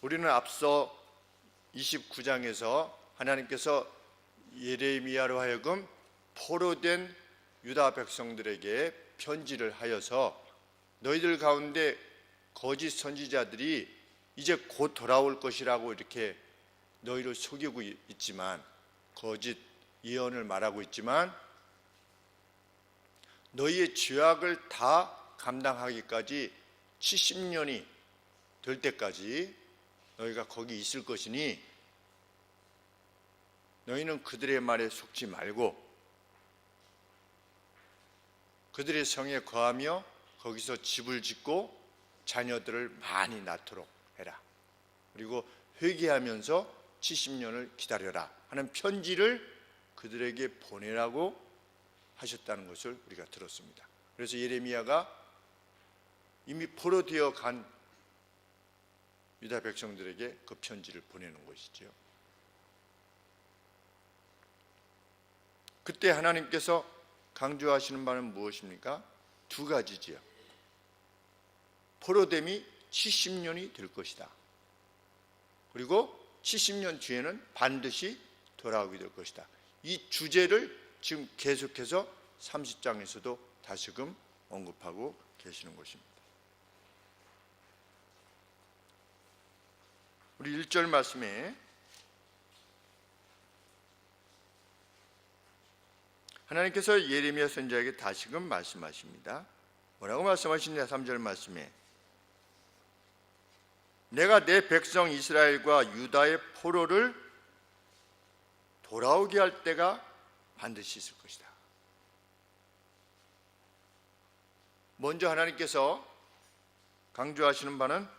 우리는 앞서 29장에서 하나님께서 예레미야로 하여금 포로된 유다 백성들에게 편지를 하여서 너희들 가운데 거짓 선지자들이 이제 곧 돌아올 것이라고 이렇게 너희를 속이고 있지만, 거짓 예언을 말하고 있지만, 너희의 죄악을 다 감당하기까지 70년이 될 때까지 너희가 거기 있을 것이니 너희는 그들의 말에 속지 말고 그들의 성에 거하며 거기서 집을 짓고 자녀들을 많이 낳도록 해라. 그리고 회개하면서 70년을 기다려라 하는 편지를 그들에게 보내라고 하셨다는 것을 우리가 들었습니다. 그래서 예레미야가 이미 포로되어 간 유다 백성들에게 그 편지를 보내는 것이죠. 그때 하나님께서 강조하시는 바는 무엇입니까? 두 가지지요. 포로됨이 70년이 될 것이다. 그리고 70년 뒤에는 반드시 돌아오게 될 것이다. 이 주제를 지금 계속해서 30장에서도 다시금 언급하고 계시는 것입니다. 우리 1절 말씀에 하나님께서 예레미야 선지자에게 다시금 말씀하십니다. 뭐라고 말씀하시냐? 3절 말씀에 내가 내 백성 이스라엘과 유다의 포로를 돌아오게 할 때가 반드시 있을 것이다. 먼저 하나님께서 강조하시는 바는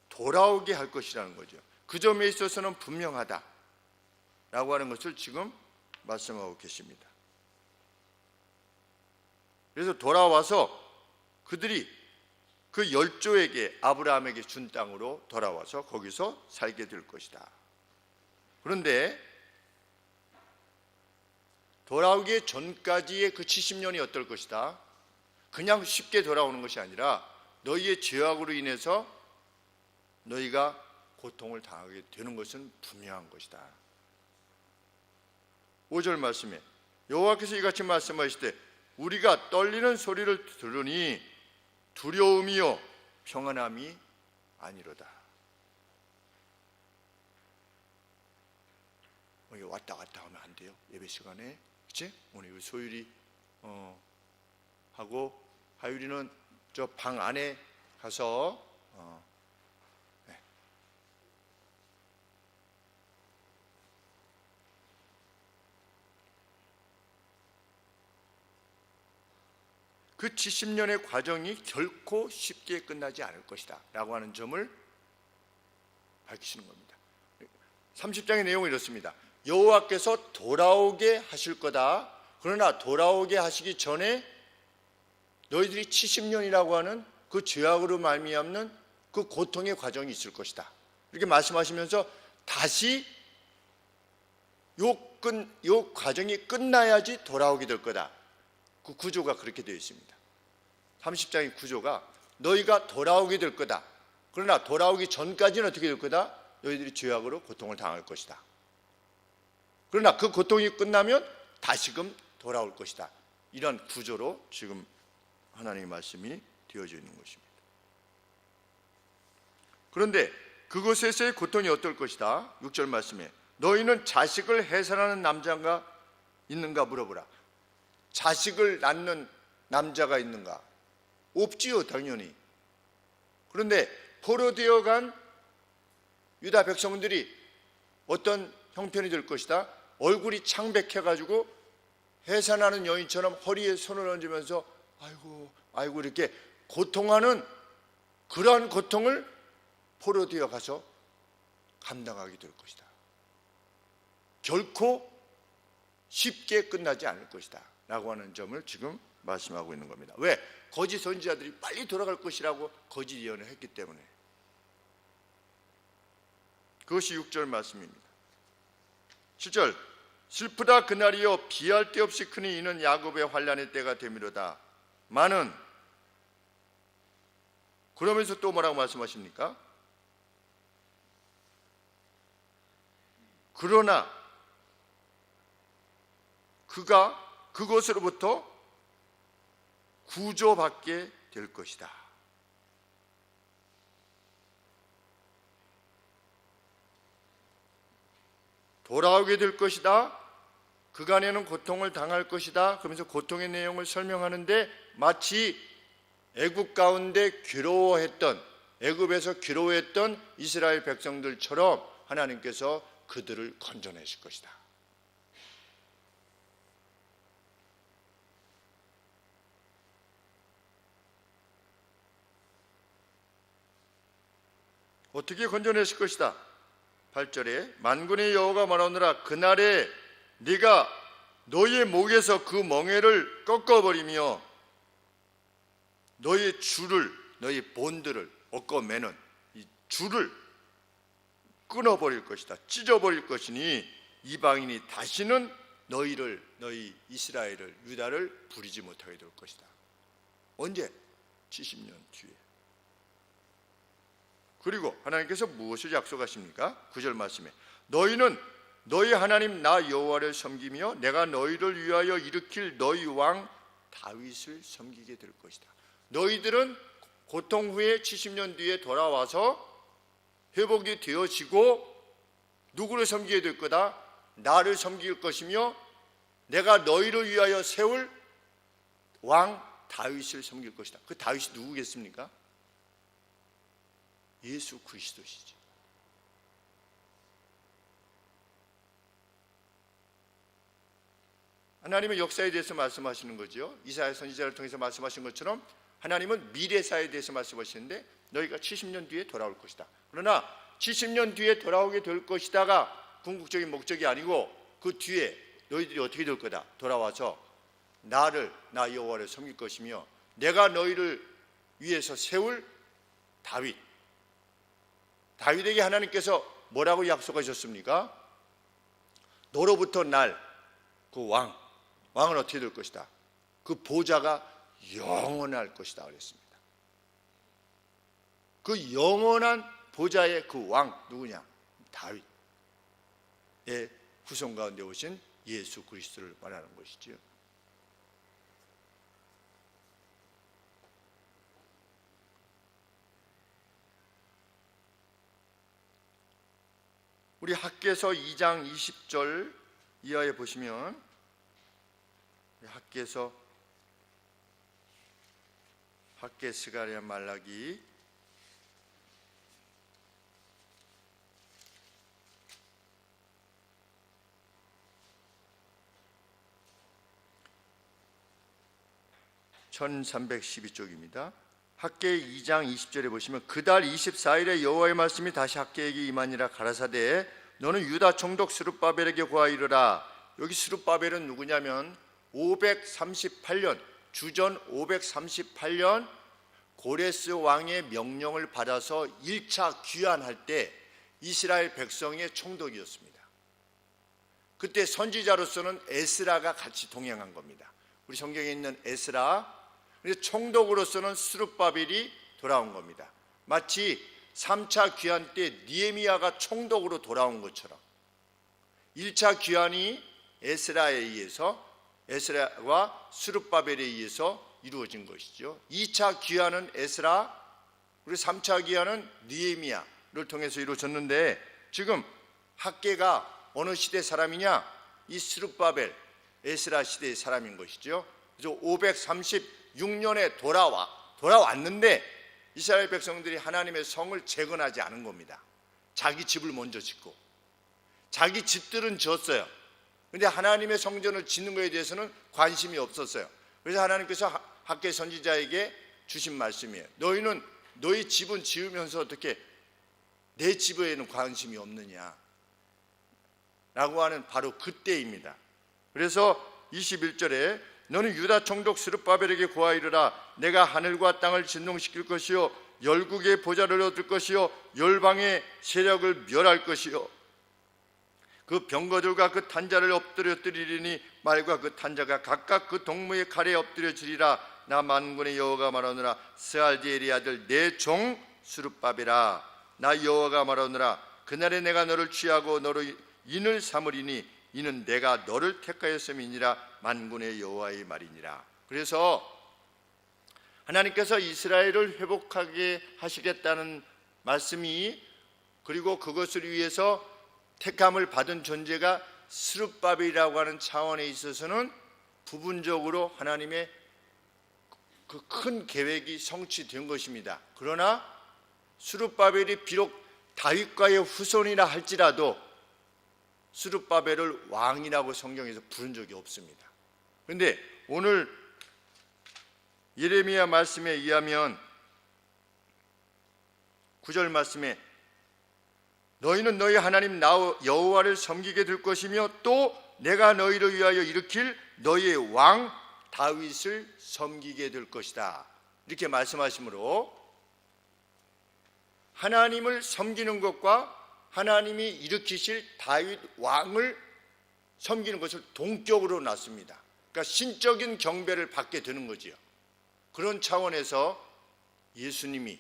돌아오게 할 것이라는 거죠. 그 점에 있어서는 분명하다 라고 하는 것을 지금 말씀하고 계십니다. 그래서 돌아와서 그들이 그 열조에게, 아브라함에게 준 땅으로 돌아와서 거기서 살게 될 것이다. 그런데 돌아오기 전까지의 그 70년이 어떨 것이다? 그냥 쉽게 돌아오는 것이 아니라 너희의 죄악으로 인해서 너희가 고통을 당하게 되는 것은 분명한 것이다. 5절 말씀에 여호와께서 이같이 말씀하시되 우리가 떨리는 소리를 들으니 두려움이요 평안함이 아니로다. 왔다 갔다 하면 안 돼요. 예배 시간에, 그렇지? 오늘 소율이 하고 하율이는 저 방 안에 가서 네. 그 70년의 과정이 결코 쉽게 끝나지 않을 것이다 라고 하는 점을 밝히시는 겁니다. 30장의 내용은 이렇습니다. 여호와께서 돌아오게 하실 거다. 그러나 돌아오게 하시기 전에 너희들이 70년이라고 하는 그 죄악으로 말미암는 그 고통의 과정이 있을 것이다. 이렇게 말씀하시면서 다시 요 과정이 끝나야지 돌아오게 될 거다. 그 구조가 그렇게 되어 있습니다. 30장의 구조가 너희가 돌아오게 될 거다. 그러나 돌아오기 전까지는 어떻게 될 거다? 너희들이 죄악으로 고통을 당할 것이다. 그러나 그 고통이 끝나면 다시금 돌아올 것이다. 이런 구조로 지금 하나님의 말씀이 되어져 있는 것입니다. 그런데 그곳에서의 고통이 어떨 것이다? 6절 말씀에 너희는 자식을 해산하는 남자가 있는가 물어보라. 자식을 낳는 남자가 있는가? 없지요, 당연히. 그런데 포로되어 간 유다 백성들이 어떤 형편이 될 것이다? 얼굴이 창백해가지고 해산하는 여인처럼 허리에 손을 얹으면서 아이고 이렇게 고통하는 그러한 고통을 포로되어 가서 감당하게 될 것이다. 결코 쉽게 끝나지 않을 것이다 라고 하는 점을 지금 말씀하고 있는 겁니다. 왜? 거짓 선지자들이 빨리 돌아갈 것이라고 거짓 예언을 했기 때문에. 그것이 6절 말씀입니다. 7절 슬프다 그날이여 비할 데 없이 크니 이는 야곱의 환난의 때가 되미로다. 많은 그러면서 또 뭐라고 말씀하십니까? 그러나 그가 그것으로부터 구조받게 될 것이다. 돌아오게 될 것이다. 그간에는 고통을 당할 것이다. 그러면서 고통의 내용을 설명하는데 마치 애굽 가운데 애굽에서 괴로워했던 이스라엘 백성들처럼 하나님께서 그들을 건져내실 것이다. 어떻게 건져내실 것이다? 8절에 만군의 여호와가 말하노라 그날에 네가 너희의 목에서 그 멍에를 꺾어버리며 너희의 줄을 너희 본들을 엇꺼매는 이 줄을 끊어버릴 것이다. 찢어버릴 것이니 이방인이 다시는 너희 이스라엘을 유다를 부리지 못하게 될 것이다. 언제? 70년 뒤에. 그리고 하나님께서 무엇을 약속하십니까? 9절 말씀에 너희는 너희 하나님 나 여호와를 섬기며 내가 너희를 위하여 일으킬 너희 왕 다윗을 섬기게 될 것이다. 너희들은 고통 후에 70년 뒤에 돌아와서 회복이 되어지고 누구를 섬기게 될 거다? 나를 섬길 것이며 내가 너희를 위하여 세울 왕 다윗을 섬길 것이다. 그 다윗이 누구겠습니까? 예수 그리스도시죠. 하나님은 역사에 대해서 말씀하시는 거죠. 이사야 선지자를 통해서 말씀하신 것처럼 하나님은 미래사에 대해서 말씀하시는데 너희가 70년 뒤에 돌아올 것이다. 그러나 70년 뒤에 돌아오게 될 것이다가 궁극적인 목적이 아니고 그 뒤에 너희들이 어떻게 될 거다. 돌아와서 나 여호와를 섬길 것이며 내가 너희를 위해서 세울 다윗에게 하나님께서 뭐라고 약속하셨습니까? 너로부터 그 왕은 어떻게 될 것이다? 그 보좌가 영원할 것이다 그랬습니다. 그 영원한 보좌의 그 왕 누구냐? 다윗의 후손 가운데 오신 예수 그리스도를 말하는 것이지요. 우리 학개서 2장 20절 이하에 보시면 학개 스가랴 말라기 (1312쪽입니다) 학개 2장 20절에 보시면 그달 24일에 여호와의 말씀이 다시 학개에게 임하니라 가라사대 너는 유다 총독 스룹바벨에게 고하이르라. 여기 스룹바벨은 누구냐면 538년 주전 538년 고레스 왕의 명령을 받아서 1차 귀환할 때 이스라엘 백성의 총독이었습니다. 그때 선지자로서는 에스라가 같이 동행한 겁니다. 우리 성경에 있는 에스라, 총독으로서는 스룹바벨이 돌아온 겁니다. 마치 3차 귀환 때 느헤미야가 총독으로 돌아온 것처럼 1차 귀환이 에스라와 스룹바벨에 의해서 이루어진 것이죠. 2차 귀환은 에스라, 그리고 3차 귀환은 느헤미야를 통해서 이루어졌는데 지금 학개가 어느 시대 사람이냐? 이 스룹바벨, 에스라 시대의 사람인 것이죠. 그래서 536년에 돌아왔는데 이스라엘 백성들이 하나님의 성을 재건하지 않은 겁니다. 자기 집을 먼저 짓고 자기 집들은 지었어요. 그런데 하나님의 성전을 짓는 것에 대해서는 관심이 없었어요. 그래서 하나님께서 학개 선지자에게 주신 말씀이에요. 너희는 너희 집은 지으면서 어떻게 내 집에는 관심이 없느냐 라고 하는 바로 그때입니다. 그래서 21절에 너는 유다 총독 스룹바벨에게 고하이르라. 내가 하늘과 땅을 진동시킬 것이요 열국의 보좌를 얻을 것이요 열방의 세력을 멸할 것이요 그 병거들과 그 탄자를 엎드려뜨리리니 말과 그 탄자가 각각 그 동무의 칼에 엎드려지리라. 나 만군의 여호와가 말하노라. 스알디엘의 아들 내 종 스룹바벨아 나 여호와가 말하노라. 그날에 내가 너를 취하고 너를 인을 삼으리니 이는 내가 너를 택하였음이니라. 만군의 여호와의 말이니라. 그래서 하나님께서 이스라엘을 회복하게 하시겠다는 말씀이, 그리고 그것을 위해서 택함을 받은 존재가 스룹바벨이라고 하는 차원에 있어서는 부분적으로 하나님의 그 큰 계획이 성취된 것입니다. 그러나 스룹바벨이 비록 다윗과의 후손이라 할지라도 스룹바벨을 왕이라고 성경에서 부른 적이 없습니다. 그런데 오늘 예레미야 말씀에 의하면 9절 말씀에 너희는 너희 하나님 나 여호와를 섬기게 될 것이며 또 내가 너희를 위하여 일으킬 너희의 왕 다윗을 섬기게 될 것이다. 이렇게 말씀하시므로 하나님을 섬기는 것과 하나님이 일으키실 다윗 왕을 섬기는 것을 동격으로 놨습니다. 그러니까 신적인 경배를 받게 되는 거지요. 그런 차원에서 예수님이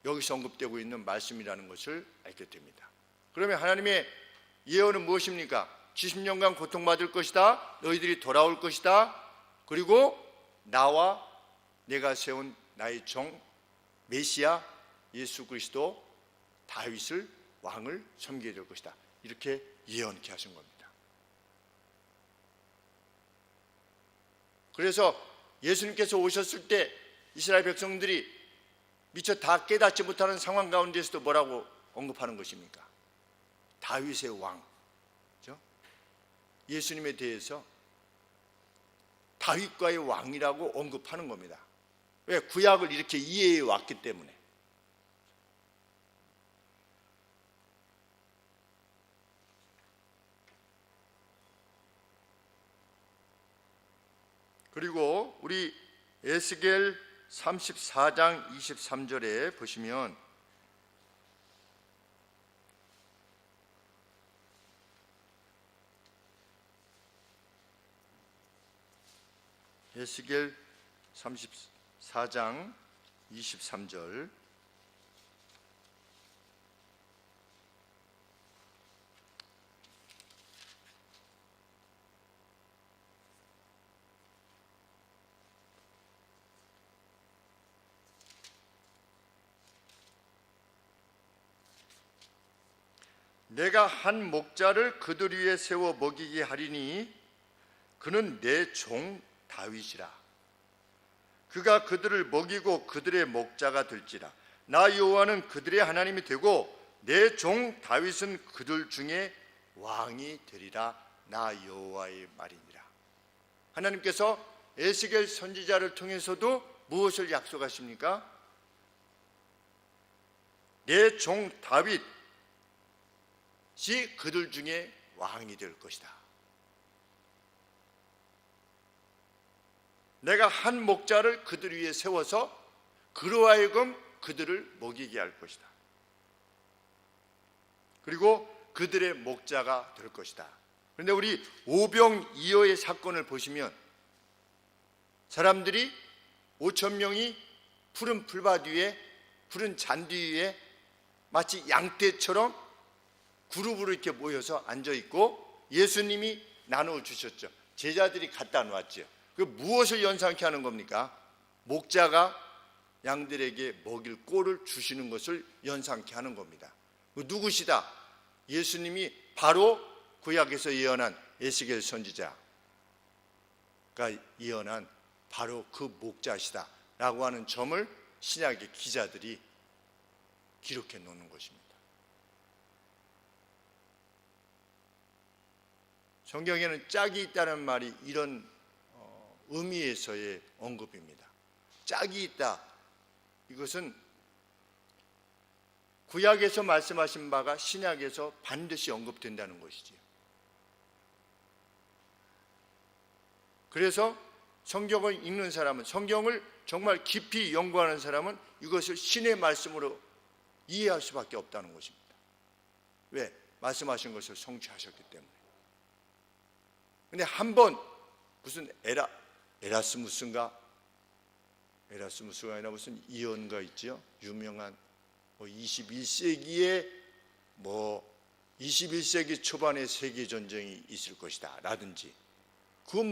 여기서 언급되고 있는 말씀이라는 것을 알게 됩니다. 그러면 하나님의 예언은 무엇입니까? 70년간 고통받을 것이다. 너희들이 돌아올 것이다. 그리고 나와 내가 세운 나의 종 메시아 예수 그리스도 다윗을 왕을 섬기게 될 것이다. 이렇게 예언케 하신 겁니다. 그래서 예수님께서 오셨을 때 이스라엘 백성들이 미처 다 깨닫지 못하는 상황 가운데서도 뭐라고 언급하는 것입니까? 다윗의 왕, 그렇죠? 예수님에 대해서 다윗과의 왕이라고 언급하는 겁니다. 왜? 구약을 이렇게 이해해 왔기 때문에. 그리고 우리 에스겔 34장 23절에 보시면 에스겔 34장 23절 내가 한 목자를 그들 위에 세워 먹이게 하리니 그는 내 종 다윗이라. 그가 그들을 먹이고 그들의 목자가 될지라. 나 여호와는 그들의 하나님이 되고 내 종 다윗은 그들 중에 왕이 되리라. 나 여호와의 말이니라. 하나님께서 에스겔 선지자를 통해서도 무엇을 약속하십니까? 내 종 다윗 그들 중에 왕이 될 것이다. 내가 한 목자를 그들 위에 세워서 그로 하여금 그들을 먹이게 할 것이다. 그리고 그들의 목자가 될 것이다. 그런데 우리 오병이어의 사건을 보시면 사람들이 5천 명이 푸른 풀밭 위에, 푸른 잔디 위에 마치 양떼처럼 그룹으로 이렇게 모여서 앉아있고 예수님이 나누어 주셨죠. 제자들이 갖다 놓았죠. 그 무엇을 연상케 하는 겁니까? 목자가 양들에게 먹일 꼴을 주시는 것을 연상케 하는 겁니다. 누구시다? 예수님이 바로 구약에서 예언한 에스겔 선지자가 예언한 바로 그 목자시다 라고 하는 점을 신약의 기자들이 기록해 놓는 것입니다. 성경에는 짝이 있다는 말이 이런 의미에서의 언급입니다. 짝이 있다. 이것은 구약에서 말씀하신 바가 신약에서 반드시 언급된다는 것이지요. 그래서 성경을 읽는 사람은, 성경을 정말 깊이 연구하는 사람은 이것을 신의 말씀으로 이해할 수밖에 없다는 것입니다. 왜? 말씀하신 것을 성취하셨기 때문에. 근데 한번 무슨 에라스무스가 아니라 무슨 이언가 있죠. 유명한 21세기의 21세기 초반에 세계 전쟁이 있을 것이다 라든지, 그건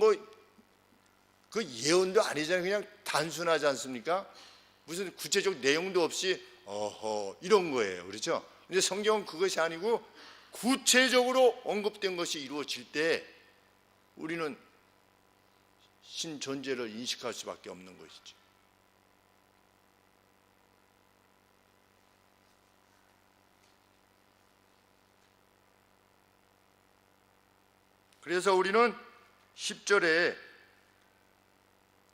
그 예언도 아니잖아요. 그냥 단순하지 않습니까? 무슨 구체적 내용도 없이 이런 거예요. 그렇죠? 근데 성경은 그것이 아니고 구체적으로 언급된 것이 이루어질 때 우리는 신 존재를 인식할 수밖에 없는 것이죠. 그래서 우리는 10절에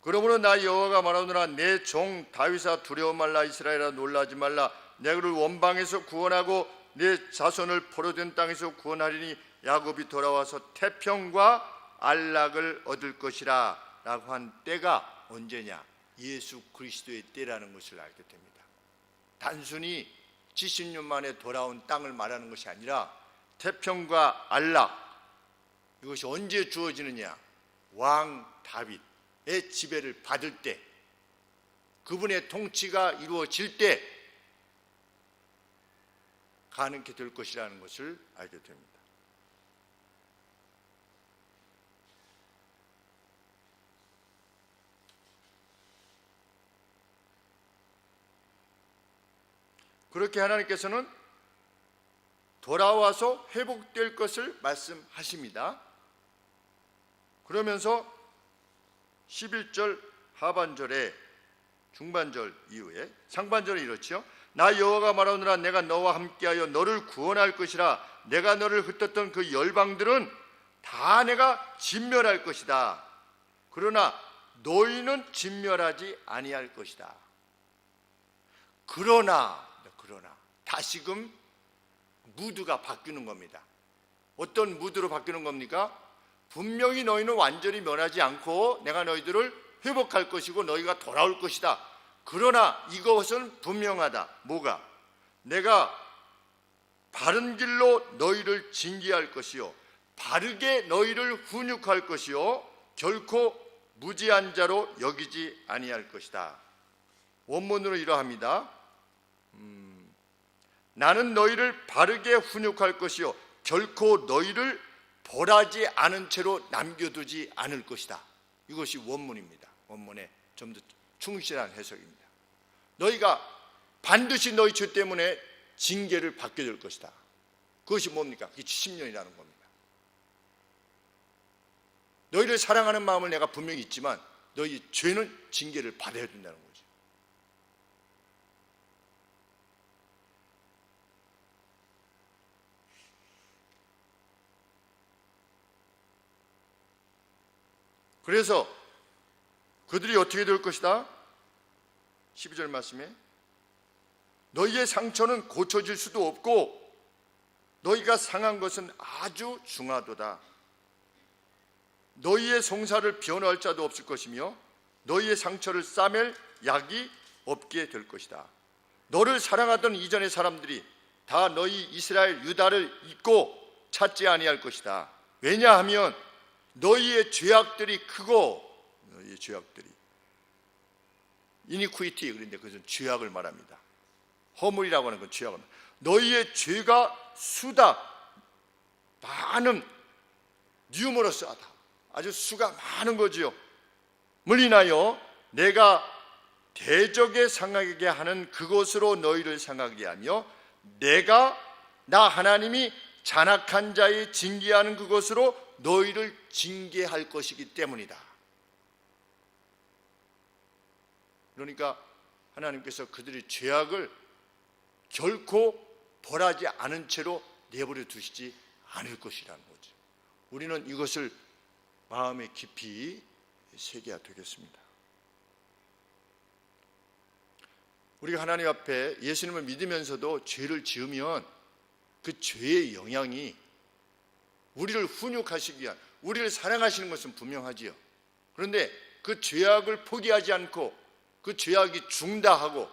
그러므로 나 여호와가 말하노라 내 종 다윗아 두려워 말라 이스라엘아 놀라지 말라 내가 그를 원방에서 구원하고 내 자손을 포로된 땅에서 구원하리니 야곱이 돌아와서 태평과 안락을 얻을 것이라 라고 한 때가 언제냐? 예수 그리스도의 때라는 것을 알게 됩니다. 단순히 70년 만에 돌아온 땅을 말하는 것이 아니라 태평과 안락, 이것이 언제 주어지느냐? 왕 다윗의 지배를 받을 때, 그분의 통치가 이루어질 때 가능케 될 것이라는 것을 알게 됩니다. 그렇게 하나님께서는 돌아와서 회복될 것을 말씀하십니다. 그러면서 11절 하반절에 중반절 이후에 상반절에 이렇지요. 나 여호와가 말하노라 내가 너와 함께하여 너를 구원할 것이라 내가 너를 흩었던 그 열방들은 다 내가 진멸할 것이다. 그러나 너희는 진멸하지 아니할 것이다. 그러나 다시금 무드가 바뀌는 겁니다. 어떤 무드로 바뀌는 겁니까? 분명히 너희는 완전히 면하지 않고 내가 너희들을 회복할 것이고 너희가 돌아올 것이다. 그러나 이것은 분명하다. 뭐가? 내가 바른 길로 너희를 징계할 것이요 바르게 너희를 훈육할 것이요 결코 무지한 자로 여기지 아니할 것이다. 원문으로 이러합니다. 나는 너희를 바르게 훈육할 것이요 결코 너희를 벌하지 않은 채로 남겨두지 않을 것이다. 이것이 원문입니다. 원문에 좀 더 충실한 해석입니다. 너희가 반드시 너희 죄 때문에 징계를 받게 될 것이다. 그것이 뭡니까? 그게 70년이라는 겁니다. 너희를 사랑하는 마음을 내가 분명히 있지만 너희 죄는 징계를 받아야 된다는 거죠. 그래서 그들이 어떻게 될 것이다? 12절 말씀에 너희의 상처는 고쳐질 수도 없고 너희가 상한 것은 아주 중하도다. 너희의 송사를 변호할 자도 없을 것이며 너희의 상처를 싸맬 약이 없게 될 것이다. 너를 사랑하던 이전의 사람들이 다 너희 이스라엘 유다를 잊고 찾지 아니할 것이다. 왜냐하면 너희의 죄악들이 크고 너희의 죄악들이 이니퀴티 그런데 그것은 죄악을 말합니다. 허물이라고 하는 건 죄악을 말합니다. 너희의 죄가 수다 많은 뉴머러스하다. 아주 수가 많은 거지요. 물리나요 내가 대적에 상하게 하는 그곳으로 너희를 상하게 하며 내가 나 하나님이 잔악한 자의 징계하는 그곳으로 너희를 징계할 것이기 때문이다. 그러니까 하나님께서 그들의 죄악을 결코 벌하지 않은 채로 내버려 두시지 않을 것이라는 거죠. 우리는 이것을 마음에 깊이 새겨야 되겠습니다. 우리가 하나님 앞에 예수님을 믿으면서도 죄를 지으면 그 죄의 영향이 우리를 훈육하시기 위한, 우리를 사랑하시는 것은 분명하지요. 그런데 그 죄악을 포기하지 않고 그 죄악이 중다하고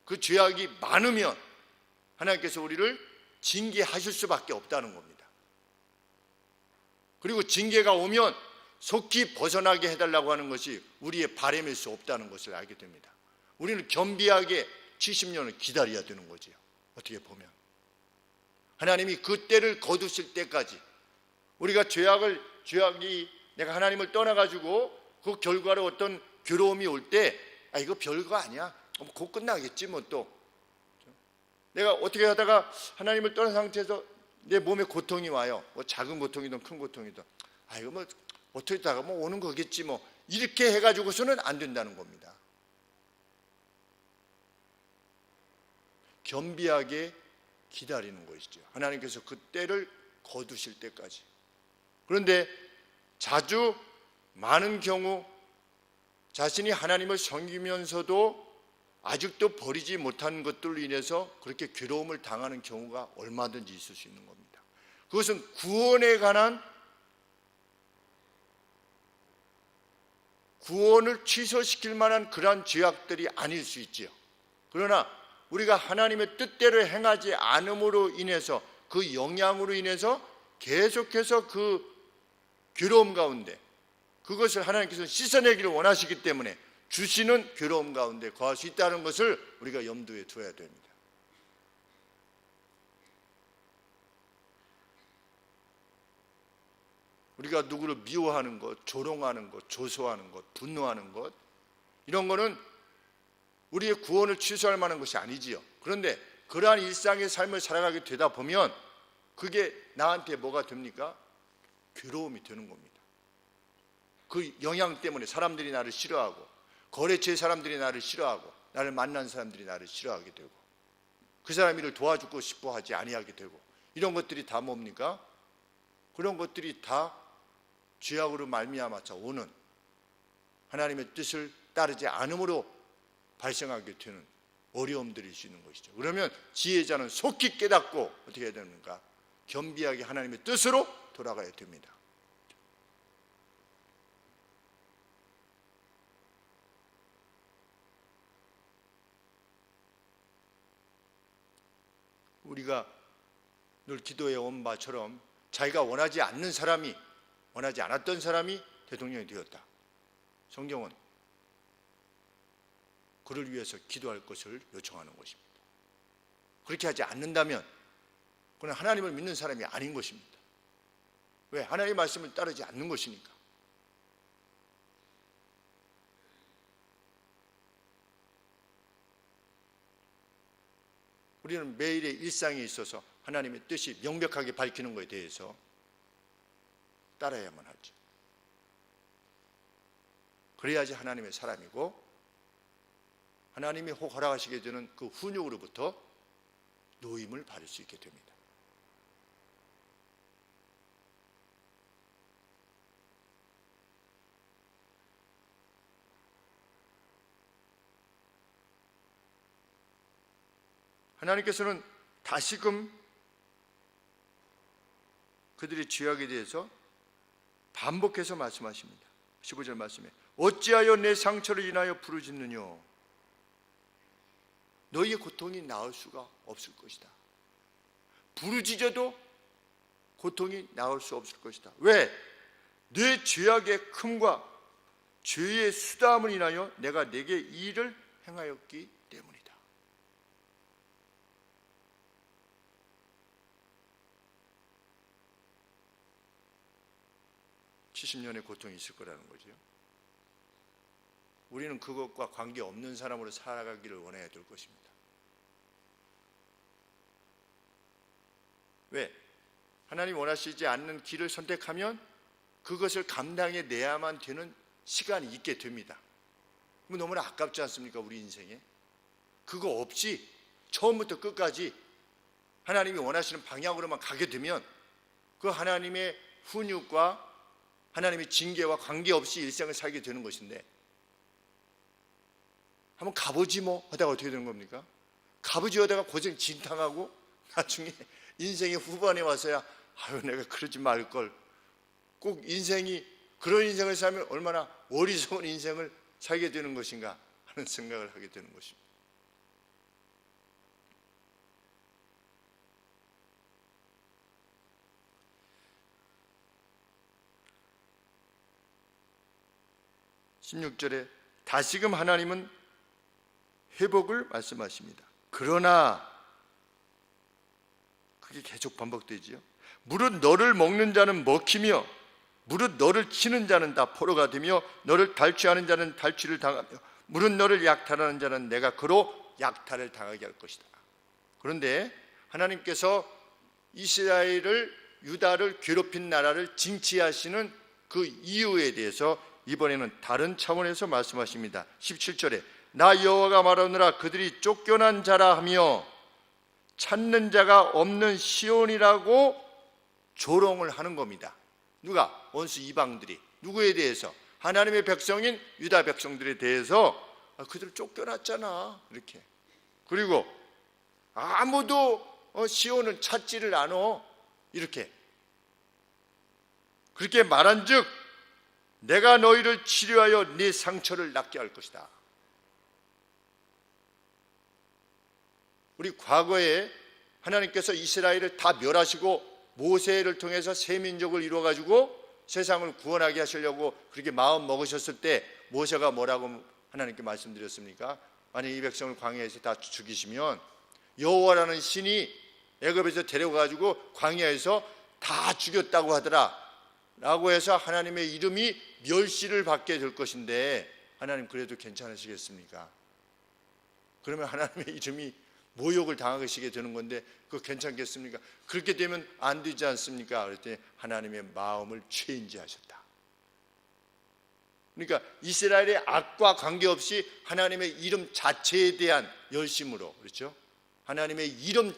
그 죄악이 많으면 하나님께서 우리를 징계하실 수밖에 없다는 겁니다. 그리고 징계가 오면 속히 벗어나게 해달라고 하는 것이 우리의 바람일 수 없다는 것을 알게 됩니다. 우리는 겸비하게 70년을 기다려야 되는 거지요. 어떻게 보면 하나님이 그 때를 거두실 때까지 우리가 죄악이 내가 하나님을 떠나가지고 그 결과로 어떤 괴로움이 올 때 이거 별거 아니야, 곧 끝나겠지 뭐. 또 내가 어떻게 하다가 하나님을 떠난 상태에서 내 몸에 고통이 와요. 뭐 작은 고통이든 큰 고통이든 이거 뭐 어떻게 하다가 뭐 오는 거겠지 뭐, 이렇게 해가지고서는 안 된다는 겁니다. 겸비하게 기다리는 것이죠. 하나님께서 그 때를 거두실 때까지. 그런데 자주 많은 경우 자신이 하나님을 섬기면서도 아직도 버리지 못한 것들로 인해서 그렇게 괴로움을 당하는 경우가 얼마든지 있을 수 있는 겁니다. 그것은 구원에 관한 구원을 취소시킬 만한 그러한 죄악들이 아닐 수 있지요. 그러나 우리가 하나님의 뜻대로 행하지 않음으로 인해서 그 영향으로 인해서 계속해서 그 괴로움 가운데 그것을 하나님께서 씻어내기를 원하시기 때문에 주시는 괴로움 가운데 거할 수 있다는 것을 우리가 염두에 두어야 됩니다. 우리가 누구를 미워하는 것, 조롱하는 것, 조소하는 것, 분노하는 것, 이런 거는 우리의 구원을 취소할 만한 것이 아니지요. 그런데 그러한 일상의 삶을 살아가게 되다 보면 그게 나한테 뭐가 됩니까? 괴로움이 되는 겁니다. 그 영향 때문에 사람들이 나를 싫어하고, 거래처의 사람들이 나를 싫어하고, 나를 만난 사람들이 나를 싫어하게 되고, 그 사람 일을 도와주고 싶어 하지 아니하게 되고, 이런 것들이 다 뭡니까? 그런 것들이 다 죄악으로 말미암아서 오는 하나님의 뜻을 따르지 않음으로 발생하게 되는 어려움들일 수 있는 것이죠. 그러면 지혜자는 속히 깨닫고 어떻게 해야 됩니까? 겸비하게 하나님의 뜻으로 돌아가야 됩니다. 우리가 늘 기도해 온 바처럼 자기가 원하지 않았던 사람이 대통령이 되었다. 성경은 그를 위해서 기도할 것을 요청하는 것입니다. 그렇게 하지 않는다면 그는 하나님을 믿는 사람이 아닌 것입니다. 왜? 하나님의 말씀을 따르지 않는 것이니까. 우리는 매일의 일상에 있어서 하나님의 뜻이 명백하게 밝히는 것에 대해서 따라야만 하죠. 그래야지 하나님의 사람이고 하나님이 혹 허락하시게 되는 그 훈육으로부터 노임을 받을 수 있게 됩니다. 하나님께서는 다시금 그들의 죄악에 대해서 반복해서 말씀하십니다. 15절 말씀에 어찌하여 내 상처를 인하여 부르짖느뇨? 너희의 고통이 나을 수가 없을 것이다. 부르짖어도 고통이 나을 수 없을 것이다. 왜? 내 죄악의 큼과 죄의 수다함을 인하여 내가 내게 이 일을 행하였기 때문이다. 70년의 고통이 있을 거라는 거죠. 우리는 그것과 관계없는 사람으로 살아가기를 원해야 될 것입니다. 왜? 하나님 원하시지 않는 길을 선택하면 그것을 감당해내야만 되는 시간이 있게 됩니다. 너무나 아깝지 않습니까? 우리 인생에. 그거 없이 처음부터 끝까지 하나님이 원하시는 방향으로만 가게 되면 그 하나님의 훈육과 하나님의 징계와 관계없이 일생을 살게 되는 것인데, 한번 가보지 뭐 하다가 어떻게 되는 겁니까? 가보지 하다가 고생 진탕하고 나중에 인생의 후반에 와서야 내가 그러지 말걸, 꼭 인생이 그런 인생을 살면 얼마나 어리석은 인생을 살게 되는 것인가 하는 생각을 하게 되는 것입니다. (16절에) 다시금 하나님은 회복을 말씀하십니다. 그러나 이게 계속 반복되지요. 무릇 너를 먹는 자는 먹히며 무릇 너를 치는 자는 다 포로가 되며 너를 달취하는 자는 달취를 당하며 무릇 너를 약탈하는 자는 내가 그로 약탈을 당하게 할 것이다. 그런데 하나님께서 이스라엘을, 유다를 괴롭힌 나라를 징치하시는 그 이유에 대해서 이번에는 다른 차원에서 말씀하십니다. 17절에 나 여호와가 말하노라 그들이 쫓겨난 자라 하며 찾는 자가 없는 시온이라고 조롱을 하는 겁니다. 누가? 원수 이방들이. 누구에 대해서? 하나님의 백성인 유다 백성들에 대해서 그들 쫓겨났잖아, 이렇게. 그리고 아무도 시온을 찾지를 않아, 이렇게. 그렇게 말한즉 내가 너희를 치료하여 네 상처를 낫게 할 것이다. 우리 과거에 하나님께서 이스라엘을 다 멸하시고 모세를 통해서 새 민족을 이루어가지고 세상을 구원하게 하시려고 그렇게 마음 먹으셨을 때 모세가 뭐라고 하나님께 말씀드렸습니까? 만약 이 백성을 광야에서 다 죽이시면 여호와라는 신이 애굽에서 데려가지고 광야에서 다 죽였다고 하더라 라고 해서 하나님의 이름이 멸시를 받게 될 것인데 하나님 그래도 괜찮으시겠습니까? 그러면 하나님의 이름이 모욕을 당하시게 되는 건데 그거 괜찮겠습니까? 그렇게 되면 안 되지 않습니까? 그랬더니 하나님의 마음을 체인지하셨다. 그러니까 이스라엘의 악과 관계없이 하나님의 이름 자체에 대한 열심으로, 그렇죠? 하나님의 이름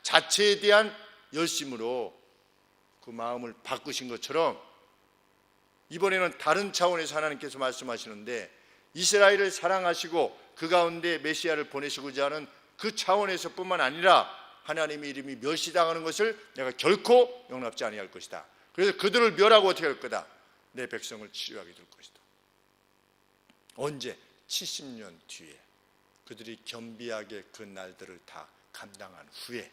자체에 대한 열심으로 그 마음을 바꾸신 것처럼 이번에는 다른 차원에서 하나님께서 말씀하시는데 이스라엘을 사랑하시고 그 가운데 메시아를 보내시고자 하는 그 차원에서 뿐만 아니라 하나님의 이름이 멸시당하는 것을 내가 결코 용납지 아니할 것이다. 그래서 그들을 멸하고 어떻게 할 거다? 내 백성을 치유하게 될 것이다. 언제? 70년 뒤에 그들이 겸비하게 그 날들을 다 감당한 후에.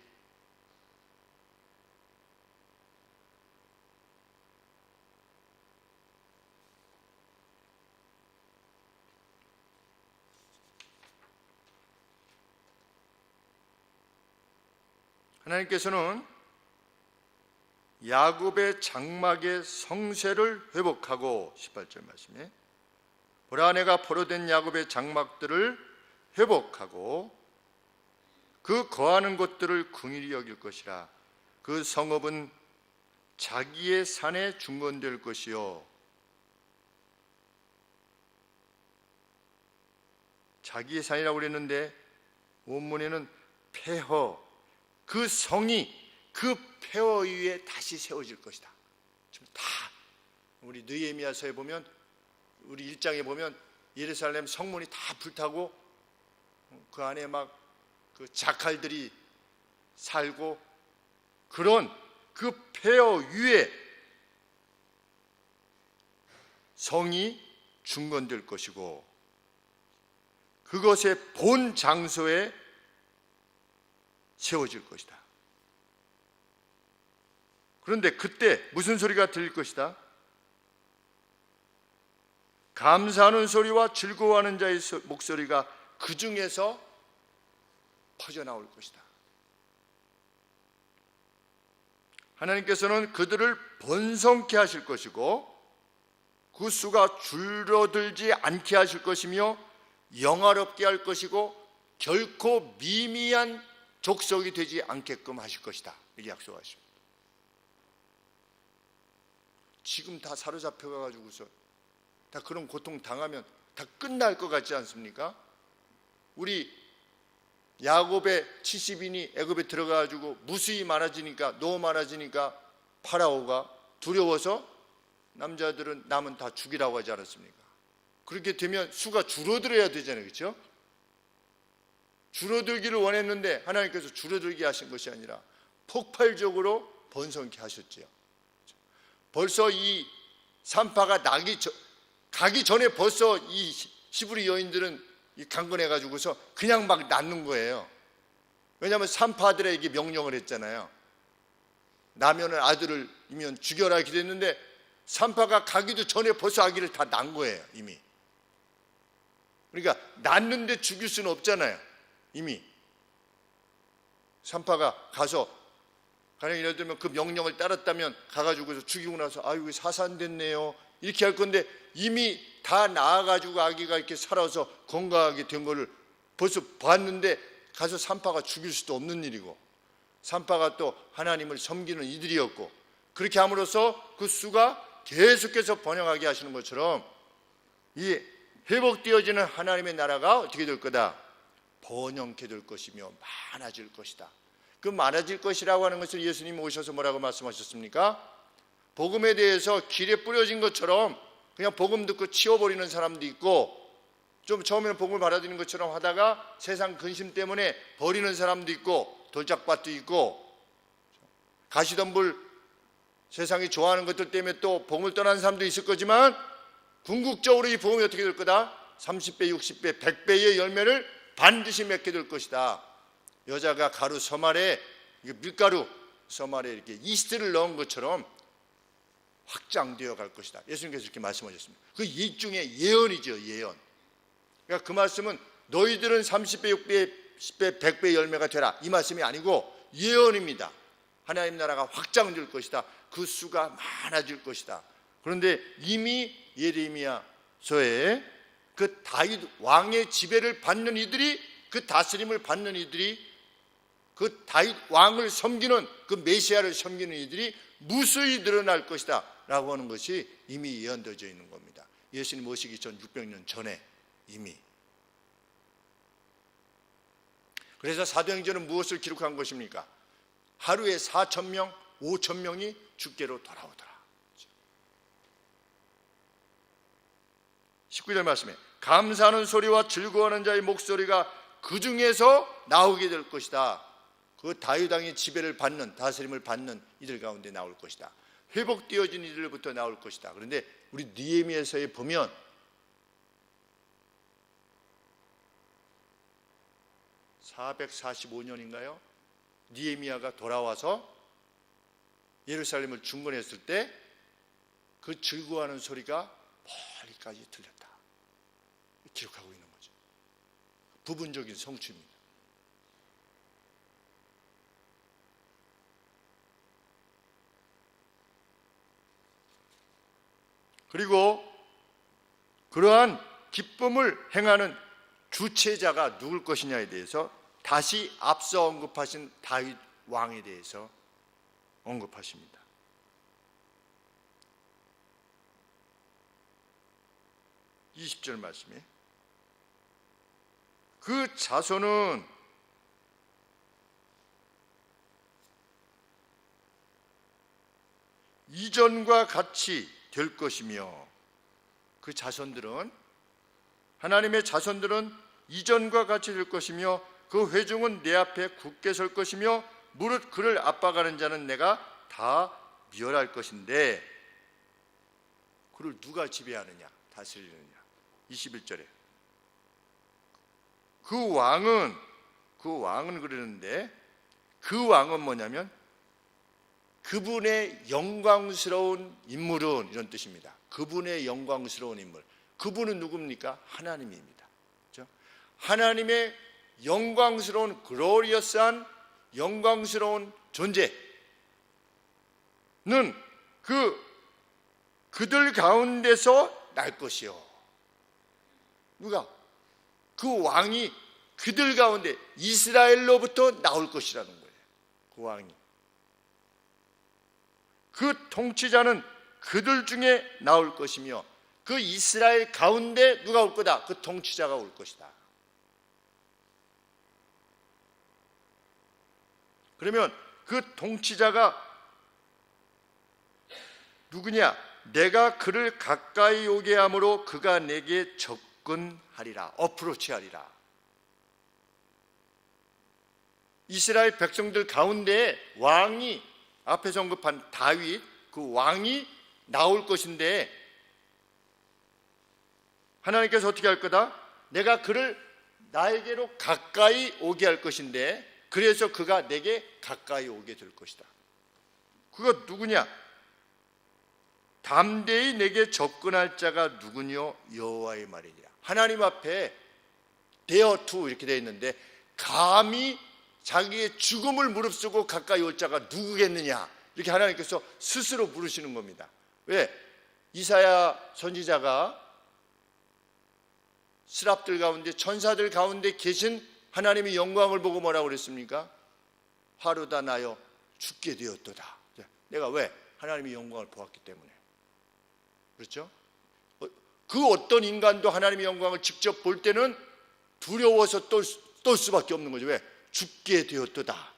하나님께서는 야곱의 장막의 성쇠를 회복하고 18절 말씀에 보라 내가 포로된 야곱의 장막들을 회복하고 그 거하는 곳들을 긍휼히 여길 것이라. 그 성읍은 자기의 산에 중건될 것이요 자기의 산이라고 그랬는데 원문에는 폐허, 그 성이 그 폐허 위에 다시 세워질 것이다. 지금 다 우리 느헤미야서에 보면, 우리 1장에 보면 예루살렘 성문이 다 불타고 그 안에 막 그 자칼들이 살고 그런 그 폐허 위에 성이 중건될 것이고 그것의 본 장소에 세워질 것이다. 그런데 그때 무슨 소리가 들릴 것이다? 감사하는 소리와 즐거워하는 자의 목소리가 그 중에서 퍼져나올 것이다. 하나님께서는 그들을 번성케 하실 것이고 그 수가 줄어들지 않게 하실 것이며 영화롭게 할 것이고 결코 미미한 족속이 되지 않게끔 하실 것이다. 이렇게 약속하십니다. 지금 다 사로잡혀 가지고서 다 그런 고통 당하면 다 끝날 것 같지 않습니까? 우리 야곱의 70인이 애굽에 들어가 가지고 무수히 많아지니까, 너무 많아지니까 파라오가 두려워서 남자들은 남은 다 죽이라고 하지 않았습니까? 그렇게 되면 수가 줄어들어야 되잖아요, 그렇죠? 줄어들기를 원했는데 하나님께서 줄어들게 하신 것이 아니라 폭발적으로 번성케 하셨지요. 벌써 이 산파가 가기 전에 벌써 이 히브리 여인들은 강건해 가지고서 그냥 막 낳는 거예요. 왜냐하면 산파들에게 명령을 했잖아요. 나면은 아들이면 죽여라 이렇게 됐는데 산파가 가기도 전에 벌써 아기를 다 낳은 거예요, 이미. 그러니까 낳는데 죽일 수는 없잖아요. 이미 산파가 가서 가령 예를 들면 그 명령을 따랐다면 가가지고서 죽이고 나서 아유 사산됐네요 이렇게 할 건데, 이미 다 나아가지고 아기가 이렇게 살아서 건강하게 된 거를 벌써 봤는데 가서 산파가 죽일 수도 없는 일이고, 산파가 또 하나님을 섬기는 이들이었고, 그렇게 함으로써 그 수가 계속해서 번영하게 하시는 것처럼 이 회복되어지는 하나님의 나라가 어떻게 될 거다? 번영케 될 것이며 많아질 것이다. 그 많아질 것이라고 하는 것을 예수님이 오셔서 뭐라고 말씀하셨습니까? 복음에 대해서 길에 뿌려진 것처럼 그냥 복음 듣고 치워버리는 사람도 있고, 좀 처음에는 복음을 받아들이는 것처럼 하다가 세상 근심 때문에 버리는 사람도 있고, 돌짝밭도 있고, 가시덤불 세상이 좋아하는 것들 때문에 또 복음을 떠나는 사람도 있을 거지만, 궁극적으로 이 복음이 어떻게 될 거다? 30배, 60배, 100배의 열매를 반드시 맺게 될 것이다. 여자가 가루 서말에, 밀가루 서말에 이렇게 이스트를 넣은 것처럼 확장되어 갈 것이다. 예수님께서 이렇게 말씀하셨습니다. 그 일종의 예언이죠, 예언. 그러니까 그 말씀은 너희들은 30배, 60배, 10배, 100배 열매가 되라, 이 말씀이 아니고 예언입니다. 하나님 나라가 확장될 것이다. 그 수가 많아질 것이다. 그런데 이미 예레미야서에 그 다윗 왕의 지배를 받는 이들이, 그 다스림을 받는 이들이, 그 다윗 왕을 섬기는, 그 메시아를 섬기는 이들이 무수히 늘어날 것이다 라고 하는 것이 이미 예언되어져 있는 겁니다. 예수님 오시기 전 600년 전에 이미. 그래서 사도행전은 무엇을 기록한 것입니까? 하루에 4,000명, 5,000명이 주께로 돌아오더라. 19절 말씀에 감사하는 소리와 즐거워하는 자의 목소리가 그 중에서 나오게 될 것이다. 그 다윗 왕의 지배를 받는, 다스림을 받는 이들 가운데 나올 것이다. 회복되어진 이들부터 나올 것이다. 그런데 우리 느헤미야서에 보면 (445년인가요) 느헤미야가 돌아와서 예루살렘을 중건했을 때 그 즐거워하는 소리가 멀리까지 들렸다. 기록하고 있는 거죠. 부분적인 성취입니다. 그리고 그러한 기쁨을 행하는 주체자가 누굴 것이냐에 대해서 다시 앞서 언급하신 다윗 왕에 대해서 언급하십니다. 20절 말씀에 그 자손은 이전과 같이 될 것이며, 그 자손들은, 하나님의 자손들은 이전과 같이 될 것이며, 그 회중은 내 앞에 굳게 설 것이며, 무릇 그를 압박하는 자는 내가 다 멸할 것인데, 그를 누가 지배하느냐, 다스리느냐. 21절에 그 왕은 그러는데, 그 왕은 뭐냐면 그분의 영광스러운 인물은, 이런 뜻입니다. 그분의 영광스러운 인물, 그분은 누굽니까? 하나님입니다. 그렇죠? 하나님의 영광스러운, 글로리어스한 영광스러운 존재는 그들 가운데서 날 것이요. 누가? 그 왕이 그들 가운데 이스라엘로부터 나올 것이라는 거예요. 그 왕이, 그 통치자는 그들 중에 나올 것이며, 그 이스라엘 가운데 누가 올 거다? 그 통치자가 올 것이다. 그러면 그 통치자가 누구냐? 내가 그를 가까이 오게 함으로 그가 내게 접근하리라, 어프로치하리라. 이스라엘 백성들 가운데 왕이, 앞에서 언급한 다윗, 그 왕이 나올 것인데, 하나님께서 어떻게 할 거다? 내가 그를 나에게로 가까이 오게 할 것인데, 그래서 그가 내게 가까이 오게 될 것이다. 그가 누구냐? 담대히 내게 접근할 자가 누구뇨? 여호와의 말이니라. 하나님 앞에 데어 투 이렇게 되어 있는데, 감히 자기의 죽음을 무릅쓰고 가까이 올 자가 누구겠느냐, 이렇게 하나님께서 스스로 부르시는 겁니다. 왜? 이사야 선지자가 스랍들 가운데, 천사들 가운데 계신 하나님의 영광을 보고 뭐라고 그랬습니까? 하루다 나여 죽게 되었도다. 내가 왜? 하나님의 영광을 보았기 때문에. 그렇죠? 그 어떤 인간도 하나님의 영광을 직접 볼 때는 두려워서 떨 수밖에 없는 거죠. 왜? 죽게 되었도다.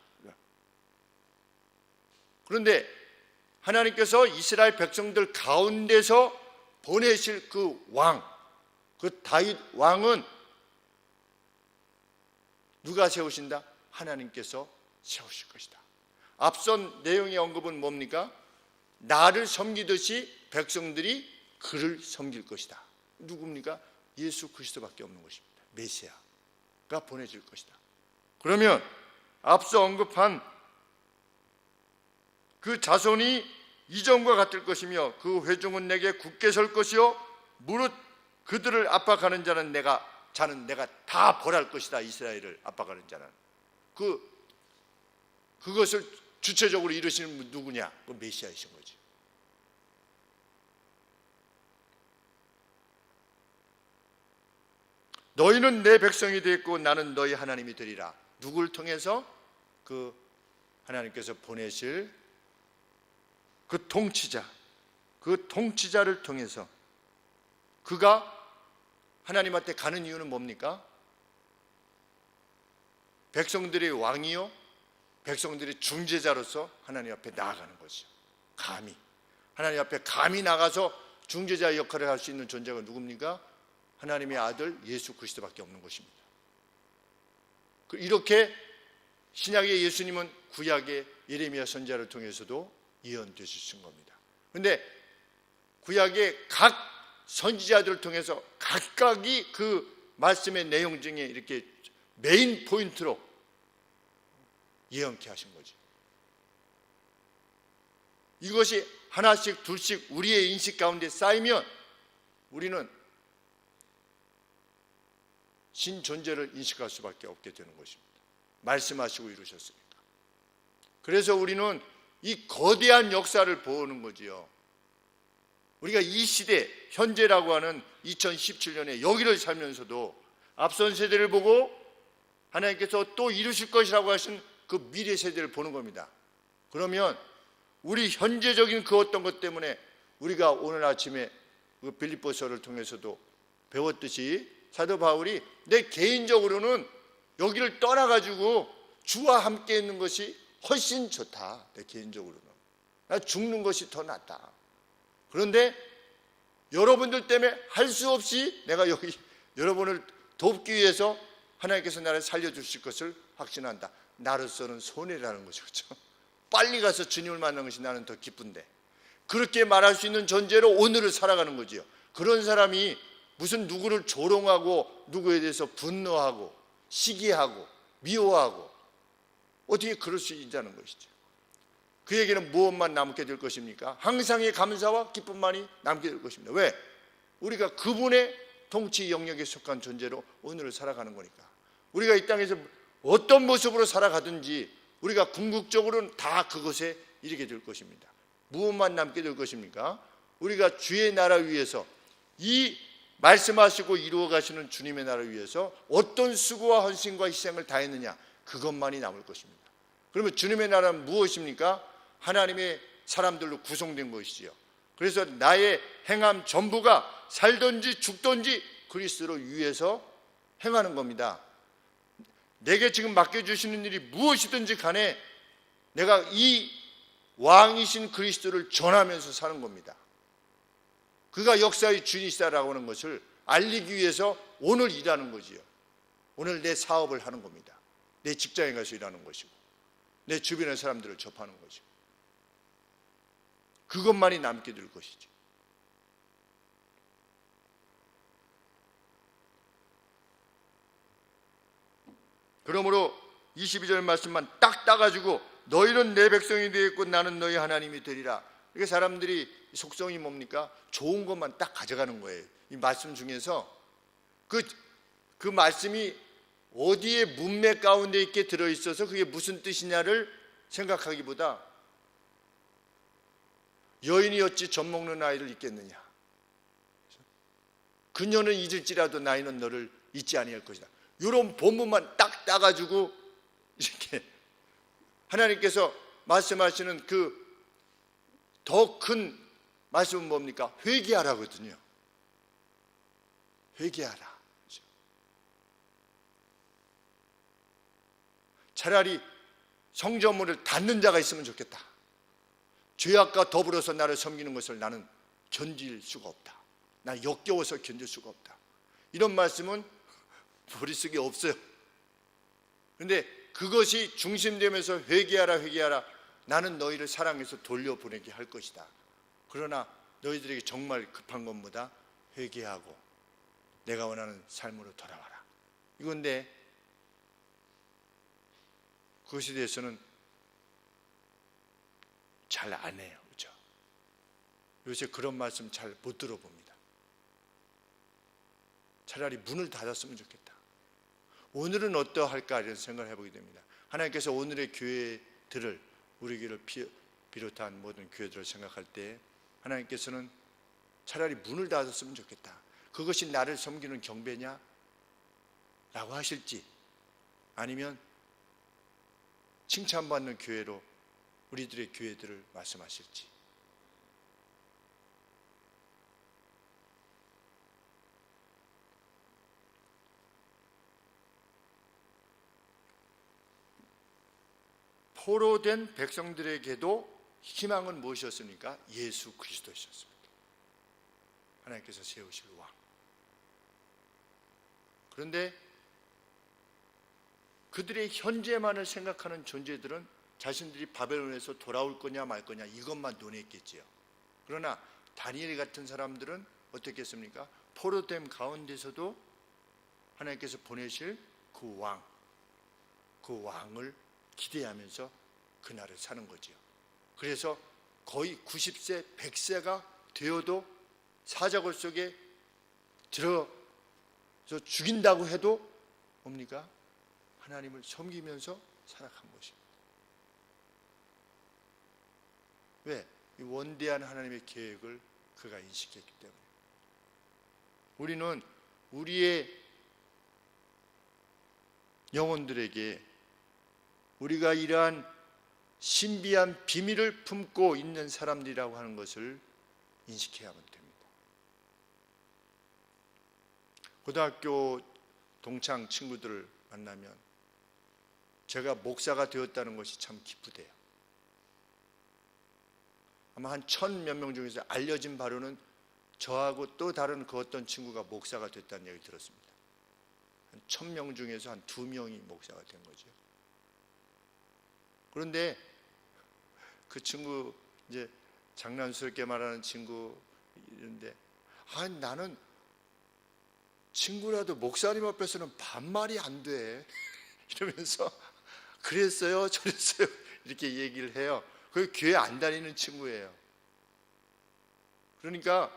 그런데 하나님께서 이스라엘 백성들 가운데서 보내실 그 왕, 그 다윗 왕은 누가 세우신다? 하나님께서 세우실 것이다. 앞선 내용의 언급은 뭡니까? 나를 섬기듯이 백성들이 그를 섬길 것이다. 누굽니까? 예수 그리스도밖에 없는 것입니다. 메시아가 보내질 것이다. 그러면 앞서 언급한 그 자손이 이전과 같을 것이며 그 회중은 내게 굳게 설 것이요 무릇 그들을 압박하는 자는 내가 다 벌할 것이다. 이스라엘을 압박하는 자는 그것을 주체적으로 이루시는 분 누구냐? 그 메시아이신 거지. 너희는 내 백성이 되었고 나는 너희 하나님이 되리라. 누굴 통해서? 그 하나님께서 보내실 그 통치자를 통해서. 그가 하나님한테 가는 이유는 뭡니까? 백성들의 왕이요, 백성들의 중재자로서 하나님 앞에 나아가는 것이죠. 감히 하나님 앞에 감히 나가서 중재자 역할을 할 수 있는 존재가 누굽니까? 하나님의 아들 예수 그리스도밖에 없는 것입니다. 이렇게 신약의 예수님은 구약의 예레미야 선지자를 통해서도 예언되신 겁니다. 그런데 구약의 각 선지자들을 통해서 각각이 그 말씀의 내용 중에 이렇게 메인 포인트로 예언케 하신 거지. 이것이 하나씩 둘씩 우리의 인식 가운데 쌓이면 우리는 신 존재를 인식할 수밖에 없게 되는 것입니다. 말씀하시고 이루셨으니까. 그래서 우리는 이 거대한 역사를 보는 거지요. 우리가 이 시대, 현재라고 하는 2017년에 여기를 살면서도 앞선 세대를 보고 하나님께서 또 이루실 것이라고 하신 그 미래 세대를 보는 겁니다. 그러면 우리 현재적인 그 어떤 것 때문에 우리가 오늘 아침에 그 빌립보서를 통해서도 배웠듯이 사도 바울이 내 개인적으로는 여기를 떠나가지고 주와 함께 있는 것이 훨씬 좋다. 내 개인적으로는 나 죽는 것이 더 낫다. 그런데 여러분들 때문에 할 수 없이 내가 여기 여러분을 돕기 위해서 하나님께서 나를 살려주실 것을 확신한다. 나로서는 손해라는 것이죠. 그렇죠? 빨리 가서 주님을 만나는 것이 나는 더 기쁜데, 그렇게 말할 수 있는 존재로 오늘을 살아가는 거지요. 그런 사람이 무슨 누구를 조롱하고 누구에 대해서 분노하고 시기하고 미워하고 어떻게 그럴 수 있다는 것이죠. 그에게는 무엇만 남게 될 것입니까? 항상의 감사와 기쁨만이 남게 될 것입니다. 왜? 우리가 그분의 통치 영역에 속한 존재로 오늘을 살아가는 거니까. 우리가 이 땅에서 어떤 모습으로 살아가든지 우리가 궁극적으로는 다 그것에 이르게 될 것입니다. 무엇만 남게 될 것입니까? 우리가 주의 나라 위해서, 이 말씀하시고 이루어 가시는 주님의 나라를 위해서 어떤 수고와 헌신과 희생을 다했느냐, 그것만이 남을 것입니다. 그러면 주님의 나라는 무엇입니까? 하나님의 사람들로 구성된 것이지요. 그래서 나의 행함 전부가 살든지 죽든지 그리스도를 위해서 행하는 겁니다. 내게 지금 맡겨주시는 일이 무엇이든지 간에 내가 이 왕이신 그리스도를 전하면서 사는 겁니다. 그가 역사의 주인이시다라고 하는 것을 알리기 위해서 오늘 일하는 거지요. 오늘 내 사업을 하는 겁니다. 내 직장에 가서 일하는 것이고 내 주변의 사람들을 접하는 것이고 그것만이 남게 될 것이죠. 그러므로 22절 말씀만 딱 따가지고 너희는 내 백성이 되었고 나는 너희 하나님이 되리라. 이게 사람들이 속성이 뭡니까? 좋은 것만 딱 가져가는 거예요. 이 말씀 중에서 그 말씀이 어디에 문맥 가운데 있게 들어있어서 그게 무슨 뜻이냐를 생각하기보다 여인이 어찌 젖 먹는 아이를 잊겠느냐, 그녀는 잊을지라도 나이는 너를 잊지 아니할 것이다. 이런 본문만 딱 따가지고 이렇게 하나님께서 말씀하시는 그 더 큰 말씀은 뭡니까? 회개하라거든요. 회개하라. 차라리 성전문을 닫는 자가 있으면 좋겠다. 죄악과 더불어서 나를 섬기는 것을 나는 견딜 수가 없다. 나 역겨워서 견딜 수가 없다. 이런 말씀은 머릿속에 없어요. 그런데 그것이 중심되면서 회개하라, 회개하라. 나는 너희를 사랑해서 돌려보내게 할 것이다. 그러나 너희들에게 정말 급한 것보다 회개하고 내가 원하는 삶으로 돌아와라. 이건데 그것에 대해서는 잘 안 해요. 그렇죠? 요새 그런 말씀 잘 못 들어봅니다. 차라리 문을 닫았으면 좋겠다. 오늘은 어떠할까 이런 생각을 해보게 됩니다. 하나님께서 오늘의 교회들을, 우리 교회를 비롯한 모든 교회들을 생각할 때 하나님께서는 차라리 문을 닫았으면 좋겠다. 그것이 나를 섬기는 경배냐? 라고 하실지, 아니면 칭찬받는 교회로 우리들의 교회들을 말씀하실지. 포로된 백성들에게도 희망은 무엇이었습니까? 예수 그리스도이셨습니다. 하나님께서 세우실 왕. 그런데 그들의 현재만을 생각하는 존재들은 자신들이 바벨론에서 돌아올 거냐 말 거냐 이것만 논했겠지요. 그러나 다니엘 같은 사람들은 어떻게 했습니까? 포로됨 가운데서도 하나님께서 보내실 그 왕, 그 왕을 기대하면서 그날을 사는 거지요. 그래서 거의 90세, 100세가 되어도 사자굴 속에 들어서 죽인다고 해도 뭡니까? 하나님을 섬기면서 살아간 것입니다. 왜? 이 원대한 하나님의 계획을 그가 인식했기 때문에. 우리는 우리의 영혼들에게 우리가 이러한 신비한 비밀을 품고 있는 사람들이라고 하는 것을 인식해야만 됩니다. 고등학교 동창 친구들을 만나면 제가 목사가 되었다는 것이 참 기쁘대요. 아마 한 1000몇 명 중에서 알려진 바로는 저하고 또 다른 그 어떤 친구가 목사가 됐다는 얘기를 들었습니다. 한 1000명 중에서 한 2명이 목사가 된 거죠. 그런데 그 친구, 이제 장난스럽게 말하는 친구인데, 나는 친구라도 목사님 앞에서는 반말이 안 돼. 이러면서 그랬어요, 저랬어요 이렇게 얘기를 해요. 그 교회 안 다니는 친구예요. 그러니까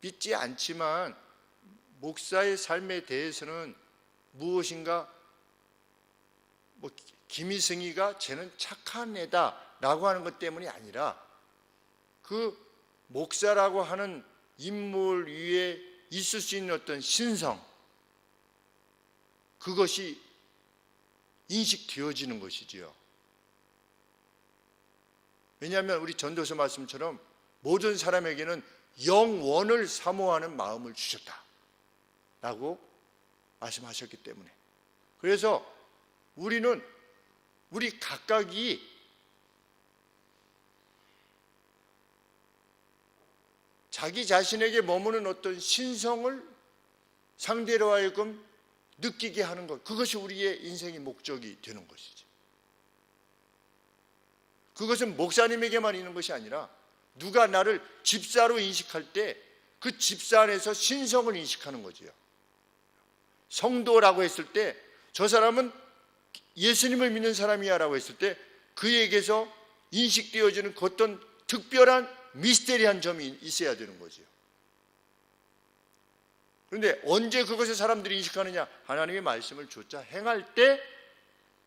믿지 않지만 목사의 삶에 대해서는 무엇인가 김희승이가 쟤는 착한 애다 라고 하는 것 때문이 아니라 그 목사라고 하는 인물 위에 있을 수 있는 어떤 신성, 그것이 인식되어지는 것이지요. 왜냐하면 우리 전도서 말씀처럼 모든 사람에게는 영원을 사모하는 마음을 주셨다 라고 말씀하셨기 때문에, 그래서 우리 각각이 자기 자신에게 머무는 어떤 신성을 상대로 하여금 느끼게 하는 것, 그것이 우리의 인생의 목적이 되는 것이죠. 그것은 목사님에게만 있는 것이 아니라 누가 나를 집사로 인식할 때 그 집사 안에서 신성을 인식하는 거지요. 성도라고 했을 때 저 사람은 예수님을 믿는 사람이야 라고 했을 때 그에게서 인식되어지는 그 어떤 특별한 미스테리한 점이 있어야 되는 거죠. 그런데 언제 그것을 사람들이 인식하느냐? 하나님의 말씀을 조차 행할 때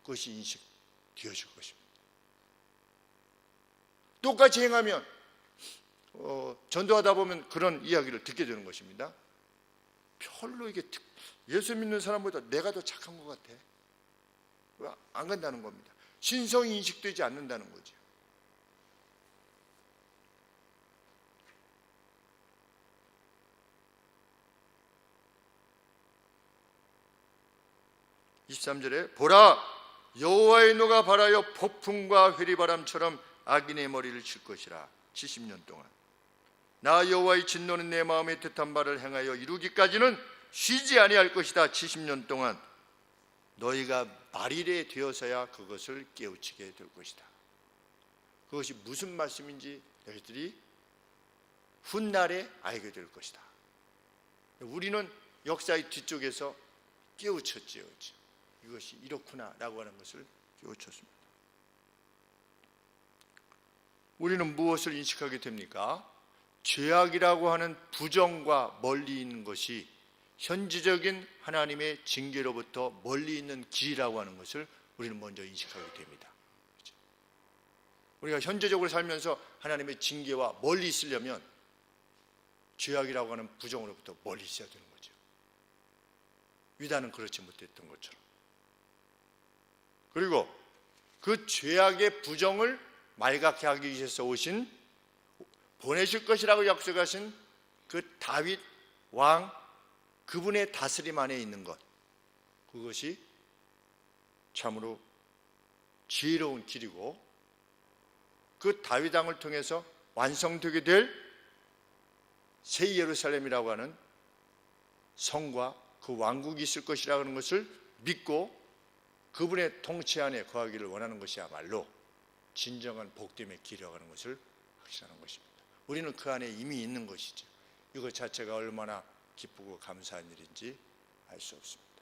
그것이 인식되어질 것입니다. 똑같이 행하면 전도하다 보면 그런 이야기를 듣게 되는 것입니다. 별로 이게 예수 믿는 사람보다 내가 더 착한 것 같아. 왜 안 간다는 겁니다. 신성이 인식되지 않는다는 거죠. (23절에) 보라, 여호와의 노가 발하여 폭풍과 회리바람처럼 악인의 머리를 칠 것이라. 70년 동안 나 여호와의 진노는 내 마음에 뜻한 바를 행하여 이루기까지는 쉬지 아니할 것이다. 70년 동안 너희가 말일에 되어서야 그것을 깨우치게 될 것이다. 그것이 무슨 말씀인지 너희들이 훗날에 알게 될 것이다. 우리는 역사의 뒤쪽에서 깨우쳤지요. 이것이 이렇구나 라고 하는 것을 깨우쳤습니다. 우리는 무엇을 인식하게 됩니까? 죄악이라고 하는 부정과 멀리 있는 것이 현지적인 하나님의 징계로부터 멀리 있는 길이라고 하는 것을 우리는 먼저 인식하게 됩니다. 우리가 현재적으로 살면서 하나님의 징계와 멀리 있으려면 죄악이라고 하는 부정으로부터 멀리 있어야 되는 거죠. 유다는 그렇지 못했던 것처럼. 그리고 그 죄악의 부정을 말갛게 하기 위해서 보내실 것이라고 약속하신 그 다윗 왕, 그분의 다스림 안에 있는 것, 그것이 참으로 지혜로운 길이고 그 다윗 왕을 통해서 완성되게 될 새 예루살렘이라고 하는 성과 그 왕국이 있을 것이라고 하는 것을 믿고 그분의 통치 안에 거하기를 원하는 것이야말로 진정한 복됨의 길이라고 하는 것을 확신하는 것입니다. 우리는 그 안에 이미 있는 것이죠. 이것 자체가 얼마나 기쁘고 감사한 일인지 알 수 없습니다.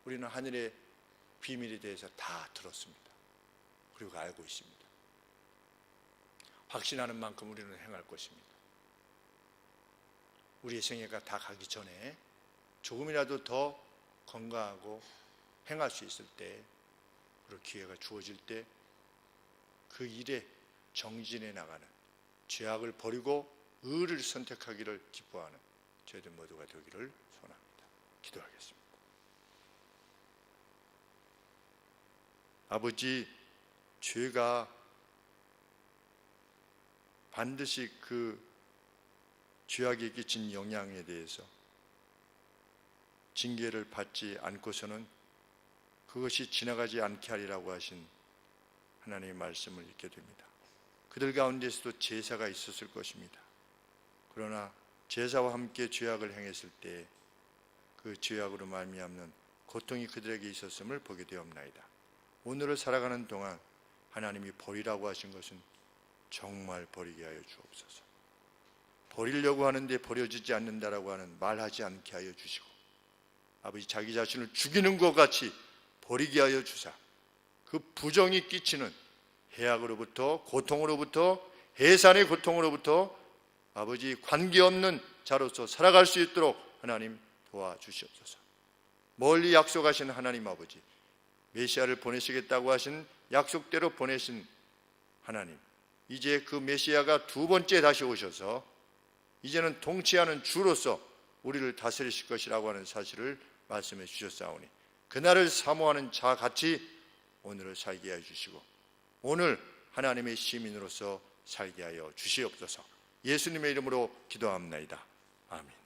우리는 하늘의 비밀에 대해서 다 들었습니다. 그리고 알고 있습니다. 확신하는 만큼 우리는 행할 것입니다. 우리의 생애가 다 가기 전에 조금이라도 더 건강하고 행할 수 있을 때, 그리고 기회가 주어질 때 그 일에 정진해 나가는, 죄악을 버리고 의를 선택하기를 기뻐하는 저희들 모두가 되기를 소원합니다. 기도하겠습니다. 아버지, 죄가 반드시 그 죄악에 끼친 영향에 대해서 징계를 받지 않고서는 그것이 지나가지 않게 하리라고 하신 하나님의 말씀을 읽게 됩니다. 그들 가운데서도 제사가 있었을 것입니다. 그러나 제사와 함께 죄악을 행했을 때 그 죄악으로 말미암는 고통이 그들에게 있었음을 보게 되옵나이다. 오늘을 살아가는 동안 하나님이 버리라고 하신 것은 정말 버리게 하여 주옵소서. 버리려고 하는데 버려지지 않는다라고 하는 말하지 않게 하여 주시고, 아버지, 자기 자신을 죽이는 것 같이 버리게 하여 주사 그 부정이 끼치는 해악으로부터, 고통으로부터, 해산의 고통으로부터 아버지 관계없는 자로서 살아갈 수 있도록 하나님 도와주시옵소서. 멀리 약속하신 하나님 아버지, 메시아를 보내시겠다고 하신 약속대로 보내신 하나님, 이제 그 메시아가 두 번째 다시 오셔서 이제는 통치하는 주로서 우리를 다스리실 것이라고 하는 사실을 말씀해 주셨사오니 그날을 사모하는 자같이 오늘을 살게 하여 주시고 오늘 하나님의 시민으로서 살게 하여 주시옵소서. 예수님의 이름으로 기도합나이다. 아멘.